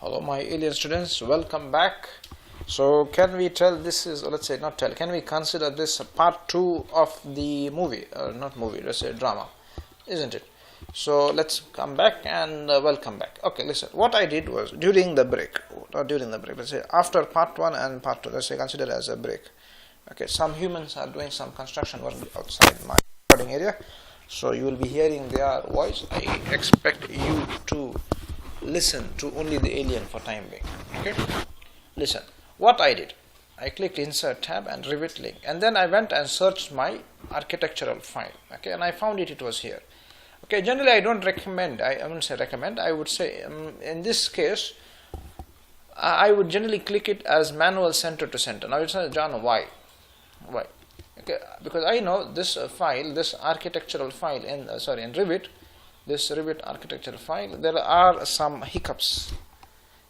Hello my alien students, welcome back. So can we tell this is, let's say not tell, can we consider this part 2 of the movie, not movie, let's say drama, isn't it? So let's come back and welcome back. Okay, listen, what I did was during the break, let's say after part 1 and part 2, let's say consider it as a break. Okay, some humans are doing some construction work outside my recording area, so you will be hearing their voice. I expect you to listen to only the alien for time being. Okay, listen, what I did, I clicked insert tab and Revit link, and then I went and searched my architectural file. Okay, and I found it was here. Okay, generally I don't recommend, I wouldn't say recommend, I would say in this case I would generally click it as manual center to center. Now it's John, why? Okay, because I know this file, this architectural file in in Revit, this Revit architectural file, there are some hiccups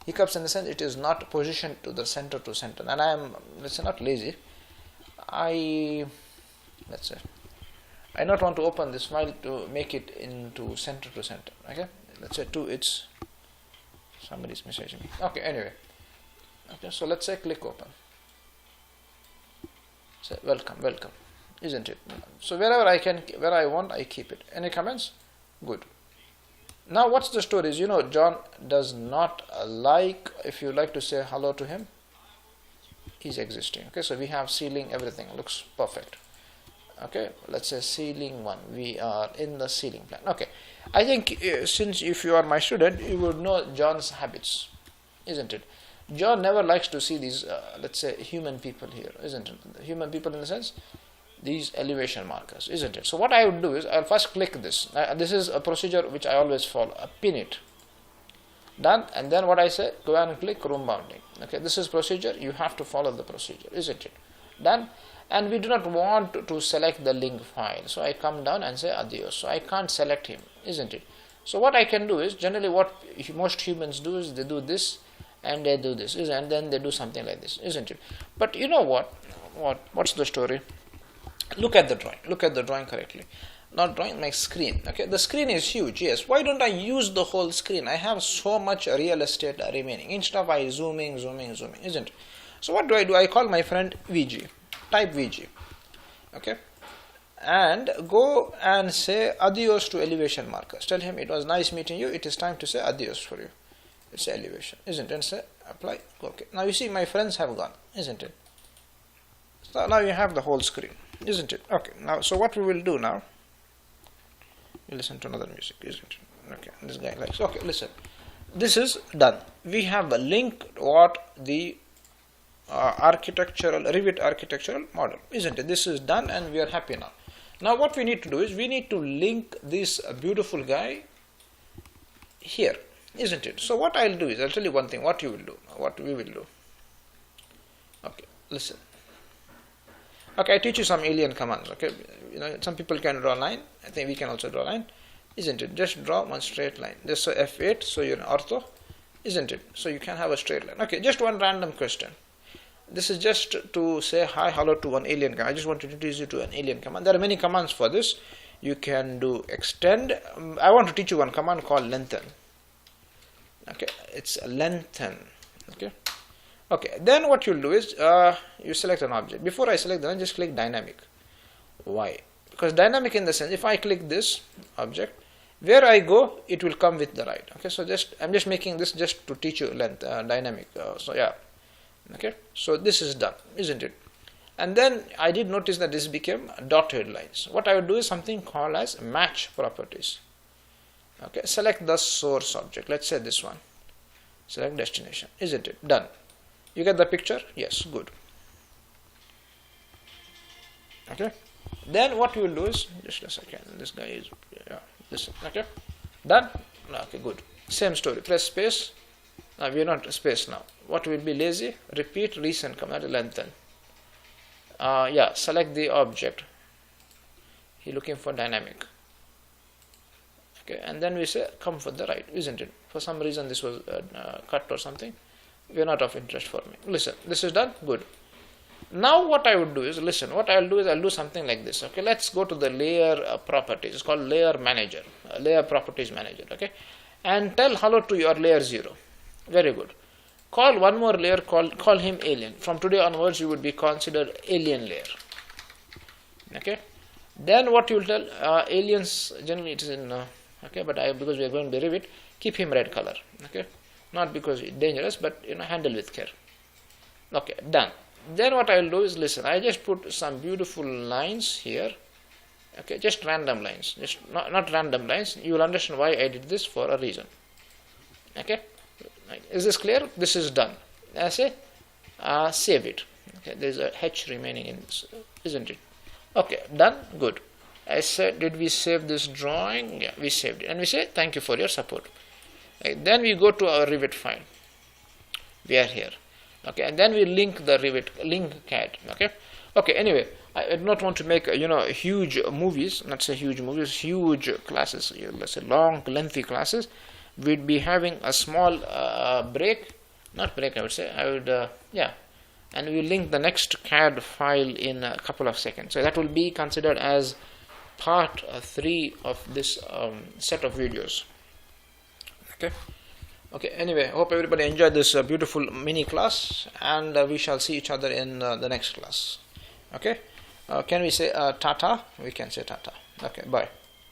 in the sense it is not positioned to the center to center, and I am, let's say, not lazy. I not want to open this file to make it into center to center. Okay, let's say somebody's messaging me. Okay, anyway, okay, so let's say click open. Say welcome, isn't it? So wherever I want, I keep it. Any comments? Good. Now what's the story is, John does not like, if you like to say hello to him, he's existing. Okay, so we have ceiling, everything looks perfect. Okay, let's say ceiling 1, we are in the ceiling plan. Okay, I think since if you are my student, you would know John's habits, isn't it? John never likes to see these, let's say, human people here, isn't it? Human people in the sense, these elevation markers, isn't it? So what I would do is, I'll first click this. This is a procedure which I always follow. Pin it. Done. And then what I say, go and click room bounding. Okay, this is procedure. You have to follow the procedure, isn't it? Done. And we do not want to select the link file. So I come down and say adios. So I can't select him, isn't it? So what I can do is, generally what most humans do is they do this and they do this, and then they do something like this, isn't it? But you know what's the story? Look at the drawing correctly. Not drawing, my screen. Okay, the screen is huge, yes. Why don't I use the whole screen? I have so much real estate remaining. Instead of I zooming, isn't it? So what do? I call my friend VG, type VG. Okay, and go and say adios to elevation markers. Tell him it was nice meeting you, it is time to say adios for you. It's elevation, isn't it? And say apply. Okay, now you see my friends have gone, isn't it? So now you have the whole screen, isn't it? Okay, now so what we will do now, you listen to another music, isn't it? Okay, this guy likes. Okay, listen, this is done. We have linked what the Revit architectural model, isn't it? This is done and we are happy now. Now what we need to do is we need to link this beautiful guy here, isn't it? So what I'll do is, I'll tell you one thing, what we will do. Okay, listen. Okay, I teach you some alien commands. Okay, some people can draw a line. I think we can also draw a line, isn't it? Just draw one straight line. Just so F8, so you're in ortho, isn't it? So you can have a straight line. Okay, just one random question. This is just to say hi, hello to one alien command. I just want to introduce you to an alien command. There are many commands for this. You can do extend. I want to teach you one command called lengthen. Okay, it's lengthen. Okay, then what you'll do is you select an object. Before I select the one, just click dynamic. Why? Because dynamic in the sense, if I click this object, where I go, it will come with the right. Okay, so I'm just making this just to teach you length, dynamic. So yeah, okay, so this is done, isn't it? And then I did notice that this became dotted lines. What I would do is something called as match properties. Okay, select the source object. Let's say this one. Select destination, isn't it? Done. You get the picture? Yes, good. Okay, then what we will do is, just a second, this guy is, listen, okay, done. Okay, good. Same story, press space. Now we are not space now. What will be lazy? Repeat recent command, lengthen. Select the object. He looking for dynamic. Okay, and then we say come for the right, isn't it? For some reason this was cut or something. We are not of interest for me. Listen, this is done. Good. Now what I would do is, listen, what I'll do is I'll do something like this. Okay, let's go to the layer properties. It's called layer manager, layer properties manager. Okay, and tell hello to your layer 0. Very good. Call one more layer, call him alien. From today onwards you would be considered alien layer. Okay. Then what you will tell, aliens generally it is in okay, but because we are going to be Revit, keep him red color. Okay, not because it's dangerous, but handle with care. Okay, done. Then what I will do is, listen, I just put some beautiful lines here. Okay, just random lines, just not random lines. You will understand why I did this for a reason. Okay, is this clear? This is done. I say save it. Okay, there is a H remaining in this, isn't it? Okay, done. Good. I said, did we save this drawing? Yeah, we saved it, and we say thank you for your support. Okay, then we go to our Revit file. We are here. Okay, and then we link the Revit, link CAD. Okay. Okay. Anyway, I do not want to make huge movies. Not say huge movies, huge classes. Let's say long, lengthy classes. We'd be having a small break. Not break, I would say. I would yeah. And we will link the next CAD file in a couple of seconds. So that will be considered as part 3 of this set of videos. Okay. Okay. Anyway, hope everybody enjoyed this beautiful mini class, and we shall see each other in the next class. Okay. Can we say tata? We can say tata. Okay. Bye.